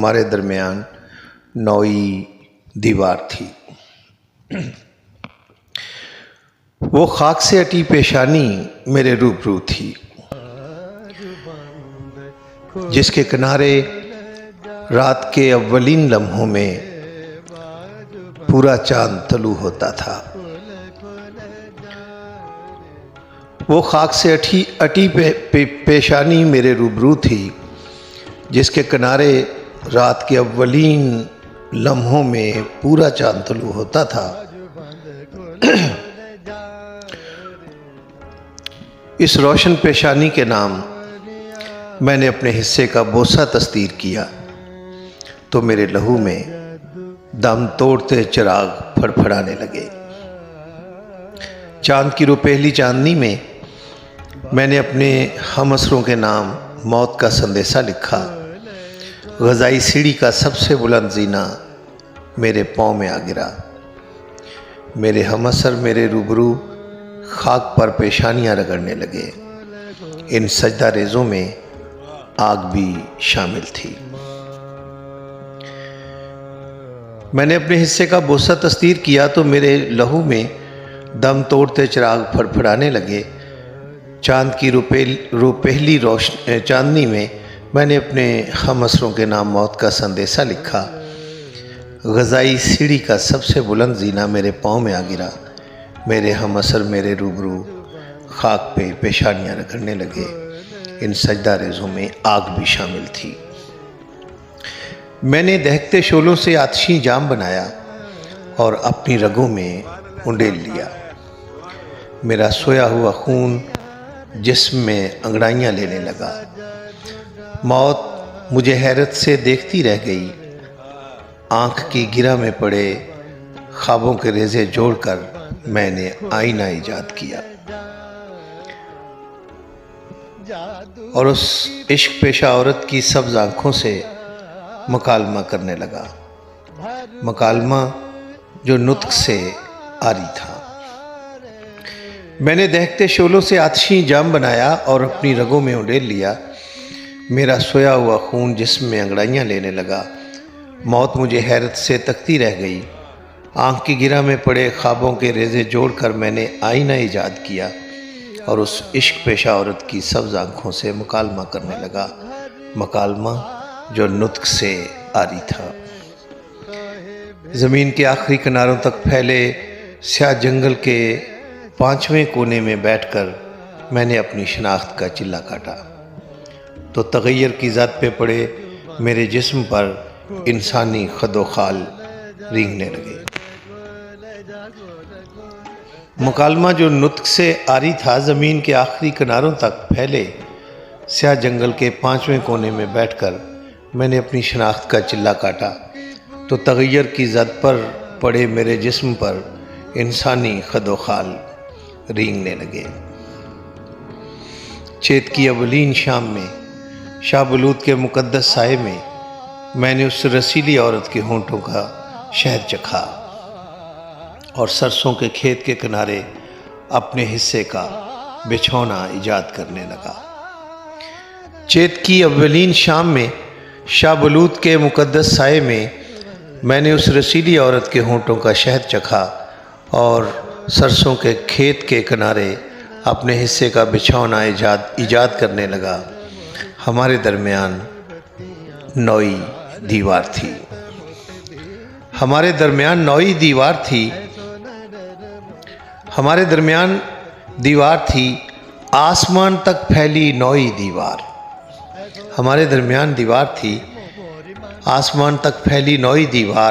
ہمارے درمیان نوئی دیوار تھی۔ وہ خاک سے اٹی پیشانی میرے روبرو تھی، جس کے کنارے رات کے اولین لمحوں میں پورا چاند طلوع ہوتا تھا۔ وہ خاک سے اٹی پیشانی میرے روبرو تھی، جس کے کنارے رات کے اولین لمحوں میں پورا چاند طلوع ہوتا تھا۔ اس روشن پیشانی کے نام میں نے اپنے حصے کا بوسہ تصدیر کیا تو میرے لہو میں دم توڑتے چراغ پھڑپھڑانے لگے۔ چاند کی روپہلی چاندنی میں میں نے اپنے ہم عصروں کے نام موت کا سندیسہ لکھا۔ غذائی سیڑھی کا سب سے بلند زینہ میرے پاؤں میں آ گرا۔ میرے ہم عصر میرے روبرو خاک پر پیشانیاں رگڑنے لگے۔ ان سجدہ ریزوں میں آگ بھی شامل تھی۔ میں نے اپنے حصے کا بوسہ تصدیر کیا تو میرے لہو میں دم توڑتے چراغ پھڑپھڑانے لگے۔ چاند کی روپہلی چاندنی میں میں نے اپنے ہم عصروں کے نام موت کا سندیسہ لکھا۔ غذائی سیڑھی کا سب سے بلند زینہ میرے پاؤں میں آ گرا۔ میرے ہم عصر میرے روبرو خاک پہ پیشانیاں رگڑنے لگے۔ ان سجدہ ریزوں میں آگ بھی شامل تھی۔ میں نے دہکتے شعلوں سے آتشی جام بنایا اور اپنی رگوں میں انڈیل لیا۔ میرا سویا ہوا خون جسم میں انگڑائیاں لینے لگا۔ موت مجھے حیرت سے دیکھتی رہ گئی۔ آنکھ کی گرہ میں پڑے خوابوں کے ریزے جوڑ کر میں نے آئینہ ایجاد کیا اور اس عشق پیشہ عورت کی سبز آنکھوں سے مکالمہ کرنے لگا، مکالمہ جو نطق سے عاری تھا۔ میں نے دہکتے شعلوں سے آتشی جام بنایا اور اپنی رگوں میں انڈیل لیا۔ میرا سویا ہوا خون جسم میں انگڑائیاں لینے لگا۔ موت مجھے حیرت سے تکتی رہ گئی۔ آنکھ کی گرہ میں پڑے خوابوں کے ریزے جوڑ کر میں نے آئینہ ایجاد کیا اور اس عشق پیشہ عورت کی سبز آنکھوں سے مکالمہ کرنے لگا، مکالمہ جو نطق سے عاری تھا۔ زمین کے آخری کناروں تک پھیلے سیاہ جنگل کے 5ویں کونے میں بیٹھ کر میں نے اپنی شناخت کا چلہ کاٹا تو تغیر کی ذات پہ پڑے میرے جسم پر انسانی خد و خال رینگنے لگے۔ مکالمہ جو نطق سے عاری تھا زمین کے آخری کناروں تک پھیلے سیاہ جنگل کے 5ویں کونے میں بیٹھ کر میں نے اپنی شناخت کا چلہ کاٹا تو تغیر کی زد پر پڑے میرے جسم پر انسانی خد و خال رینگنے لگے۔ چیت کی اولین شام میں شاہ بلوط کے مقدس سائے میں نے اس رسیلی عورت کے ہونٹوں کا شہد چکھا اور سرسوں کے کھیت کے کنارے اپنے حصے کا بچھونا ایجاد کرنے لگا۔ چیت کی اولین شام میں شاہ بلوط کے مقدس سائے میں نے اس رسیلی عورت کے ہونٹوں کا شہد چکھا اور سرسوں کے کھیت کے کنارے اپنے حصے کا بچھونا ایجاد کرنے لگا۔ ہمارے درمیان نوئی دیوار تھی۔ ہمارے درمیان نوئی دیوار تھی۔ ہمارے درمیان دیوار تھی، آسمان تک پھیلی نوئی دیوار۔ ہمارے درمیان دیوار تھی، آسمان تک پھیلی نوئی دیوار۔